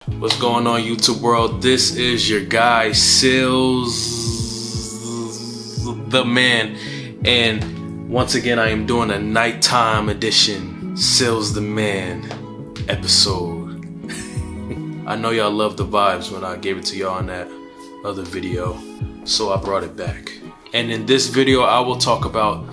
What's going on, YouTube world? This is your guy Sealz the man, and once again I am doing a nighttime edition Sealz the Man episode. I know y'all love the vibes when I gave it to y'all in that other video, so I brought it back. And in this video I will talk about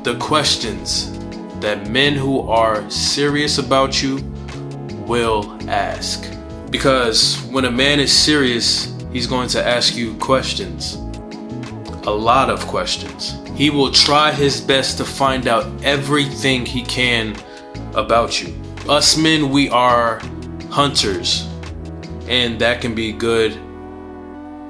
the questions that men who are serious about you will ask. Because when a man is serious, he's going to ask you questions. A lot of questions. He will try his best to find out everything he can about you. Us men, we are hunters, and that can be good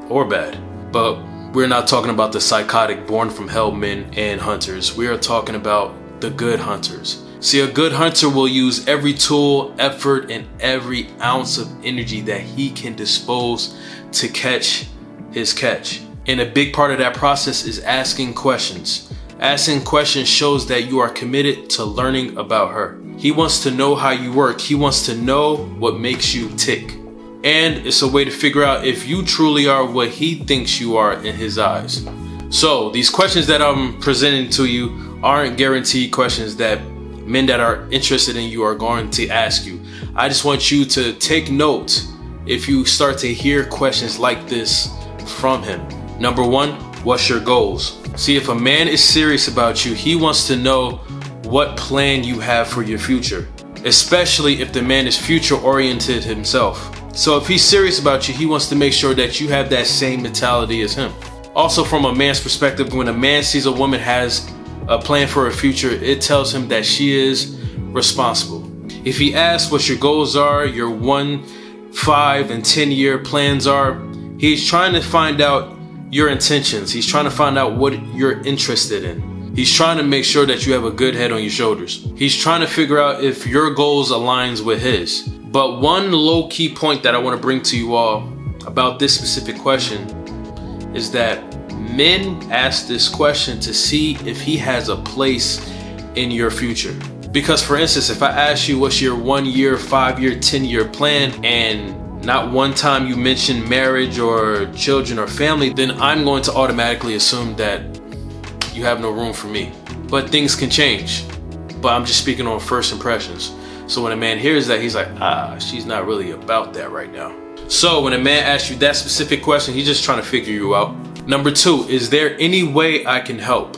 or bad. But we're not talking about the psychotic born from hell men and hunters. We are talking about the good hunters. See, a good hunter will use every tool, effort, and every ounce of energy that he can dispose to catch his catch. And a big part of that process is asking questions. Asking questions shows that you are committed to learning about her. He wants to know how you work. He wants to know what makes you tick. And it's a way to figure out if you truly are what he thinks you are in his eyes. So these questions that I'm presenting to you aren't guaranteed questions that men that are interested in you are going to ask you. I just want you to take note if you start to hear questions like this from him. Number one, what's your goals? See, if a man is serious about you, he wants to know what plan you have for your future, especially if the man is future oriented himself. So if he's serious about you, he wants to make sure that you have that same mentality as him. Also, from a man's perspective, when a man sees a woman has a plan for her future, it tells him that she is responsible. If he asks what your goals are, your 1, 5, and 10-year plans are, he's trying to find out your intentions. He's trying to find out what you're interested in. He's trying to make sure that you have a good head on your shoulders. He's trying to figure out if your goals aligns with his. But one low-key point that I want to bring to you all about this specific question is that men ask this question to see if he has a place in your future. Because for instance, if I ask you what's your 1 year, 5 year, 10-year plan, and not one time you mention marriage or children or family, then I'm going to automatically assume that you have no room for me. But things can change. But I'm just speaking on first impressions. So when a man hears that, he's like, she's not really about that right now. So when a man asks you that specific question, he's just trying to figure you out. Number two, is there any way I can help?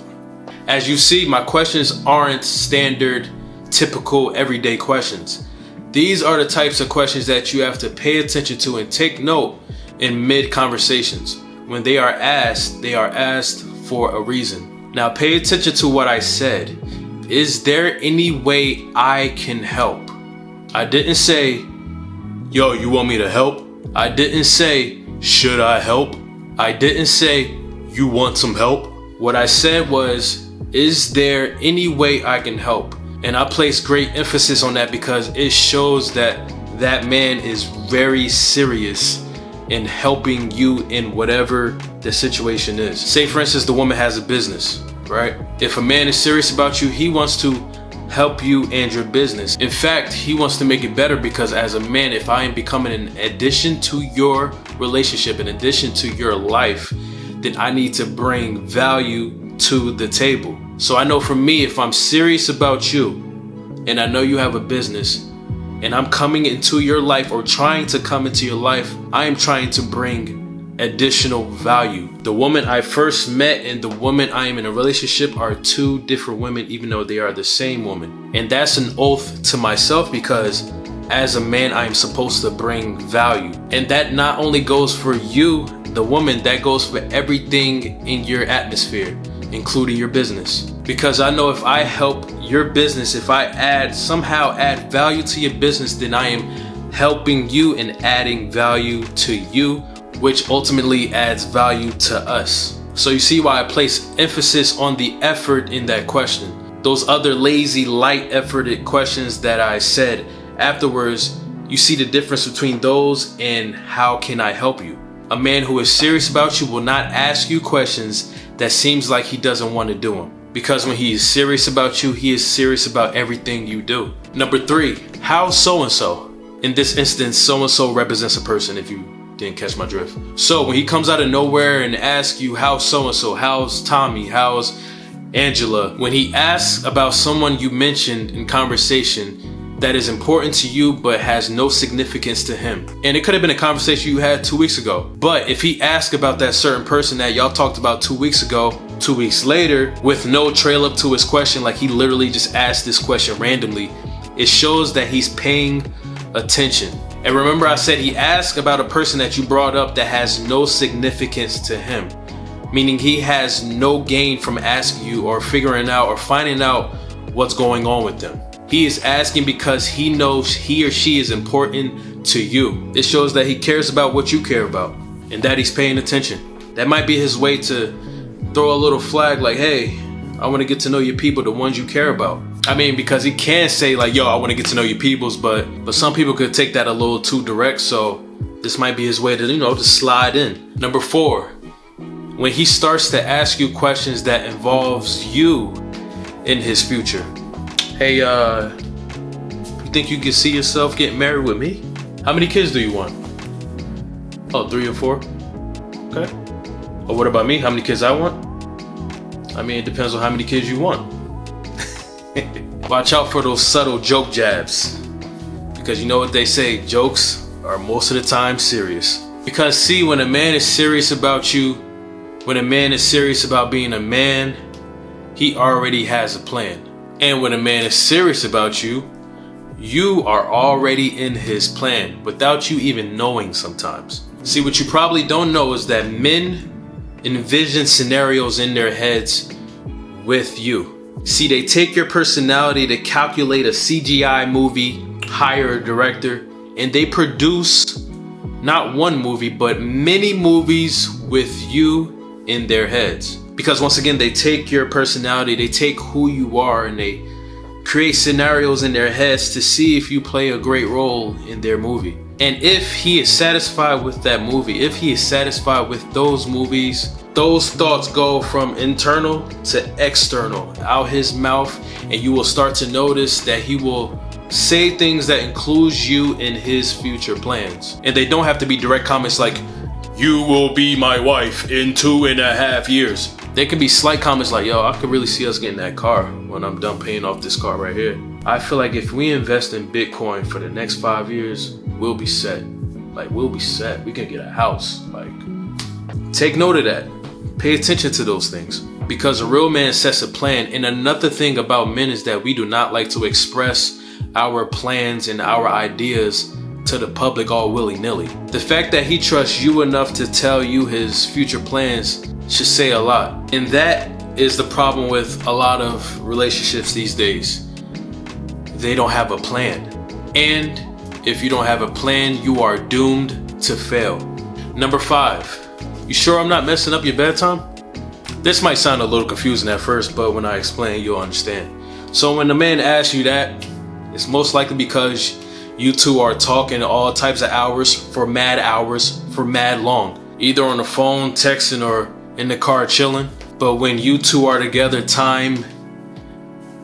As you see, my questions aren't standard, typical, everyday questions. These are the types of questions that you have to pay attention to and take note in mid-conversations. When they are asked for a reason. Now pay attention to what I said. Is there any way I can help? I didn't say, yo, you want me to help? I didn't say, should I help? I didn't say, you want some help? What I said was, is there any way I can help? And I place great emphasis on that because it shows that that man is very serious in helping you in whatever the situation is. Say for instance, the woman has a business, right? If a man is serious about you, he wants to help you and your business. In fact, he wants to make it better because as a man, if I am becoming an addition to your relationship, in addition to your life, then I need to bring value to the table. So I know for me, if I'm serious about you and I know you have a business and I'm coming into your life or trying to come into your life, I am trying to bring additional value. The woman I first met and the woman I am in a relationship are two different women, even though they are the same woman. And that's an oath to myself because as a man, I am supposed to bring value. And that not only goes for you, the woman, that goes for everything in your atmosphere, including your business. Because I know if I help your business, if I somehow add value to your business, then I am helping you and adding value to you, which ultimately adds value to us. So you see why I place emphasis on the effort in that question. Those other lazy, light efforted questions that I said afterwards, you see the difference between those and how can I help you? A man who is serious about you will not ask you questions that seems like he doesn't want to do them. Because when he is serious about you, he is serious about everything you do. Number three, how's so-and-so? In this instance, so-and-so represents a person, if you didn't catch my drift. So when he comes out of nowhere and asks you, how's so-and-so, how's Tommy, how's Angela, when he asks about someone you mentioned in conversation that is important to you but has no significance to him, and it could have been a conversation you had 2 weeks ago, but if he asks about that certain person that y'all talked about 2 weeks ago, 2 weeks later, with no trail up to his question, like he literally just asked this question randomly, it shows that he's paying attention. And remember, I said he asked about a person that you brought up that has no significance to him, meaning he has no gain from asking you or figuring out or finding out what's going on with them. He is asking because he knows he or she is important to you. It shows that he cares about what you care about and that he's paying attention. That might be his way to throw a little flag like, hey, I want to get to know your people, the ones you care about. I mean, because he can say like, yo, I want to get to know your peoples, but some people could take that a little too direct. So this might be his way to, to slide in. Number 4, when he starts to ask you questions that involves you in his future. Hey, you think you can see yourself getting married with me? How many kids do you want? Oh, 3 or 4? Okay. Or what about me? How many kids I want? I mean, it depends on how many kids you want. Watch out for those subtle joke jabs, because you know what they say, jokes are most of the time serious. Because see, when a man is serious about you, when a man is serious about being a man, he already has a plan. And when a man is serious about you, you are already in his plan without you even knowing sometimes. See, what you probably don't know is that men envision scenarios in their heads with you. See, they take your personality to calculate a CGI movie, hire a director, and they produce not one movie, but many movies with you in their heads. Because once again, they take your personality, they take who you are, and they create scenarios in their heads to see if you play a great role in their movie. And if he is satisfied with that movie, if he is satisfied with those movies, those thoughts go from internal to external, out his mouth, and you will start to notice that he will say things that includes you in his future plans. And they don't have to be direct comments like, you will be my wife in 2.5 years. They can be slight comments like, yo, I could really see us getting that car when I'm done paying off this car right here. I feel like if we invest in Bitcoin for the next 5 years, we'll be set. Like, we'll be set. We can get a house. Like, take note of that. Pay attention to those things, because a real man sets a plan. And another thing about men is that we do not like to express our plans and our ideas to the public all willy-nilly. The fact that he trusts you enough to tell you his future plans should say a lot. And that is the problem with a lot of relationships these days. They don't have a plan. And if you don't have a plan, you are doomed to fail. Number 5. You sure I'm not messing up your bedtime? This might sound a little confusing at first, but when I explain, you'll understand. So when the man asks you that, it's most likely because you two are talking all types of hours, for mad long. Either on the phone, texting, or in the car chilling. But when you two are together, time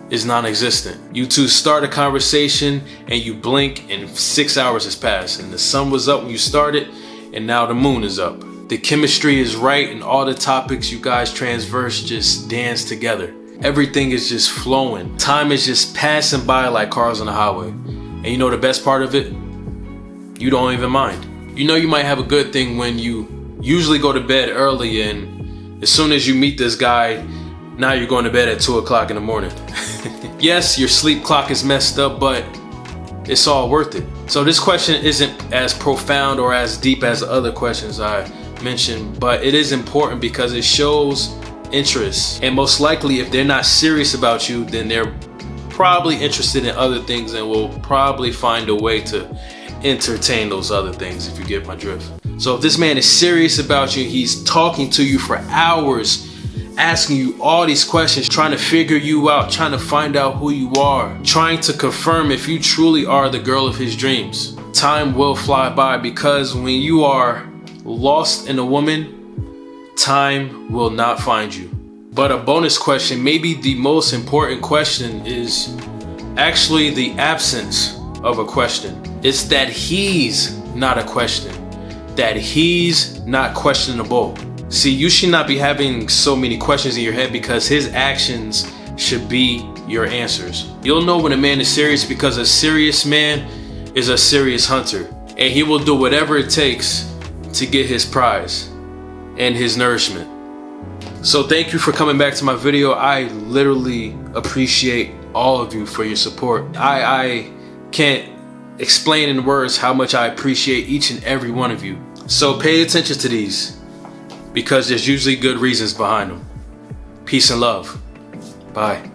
is non-existent. You two start a conversation and you blink and 6 hours has passed. And the sun was up when you started, and now the moon is up. The chemistry is right, and all the topics you guys transverse just dance together. Everything is just flowing. Time is just passing by like cars on the highway. And you know the best part of it? You don't even mind. You know you might have a good thing when you usually go to bed early, and as soon as you meet this guy, now you're going to bed at 2 o'clock in the morning. Yes, your sleep clock is messed up, but it's all worth it. So this question isn't as profound or as deep as the other questions I mentioned, but it is important because it shows interest. And most likely, if they're not serious about you, then they're probably interested in other things and will probably find a way to entertain those other things, if you get my drift. So if this man is serious about you, he's talking to you for hours, asking you all these questions, trying to figure you out, trying to find out who you are, trying to confirm if you truly are the girl of his dreams. Time will fly by, because when you are lost in a woman, time will not find you. But a bonus question, maybe the most important question, is actually the absence of a question. It's that he's not a question, that he's not questionable. See, you should not be having so many questions in your head because his actions should be your answers. You'll know when a man is serious because a serious man is a serious hunter, and he will do whatever it takes to get his prize and his nourishment. So thank you for coming back to my video. I literally appreciate all of you for your support. I can't explain in words how much I appreciate each and every one of you. So pay attention to these because there's usually good reasons behind them. Peace and love. Bye.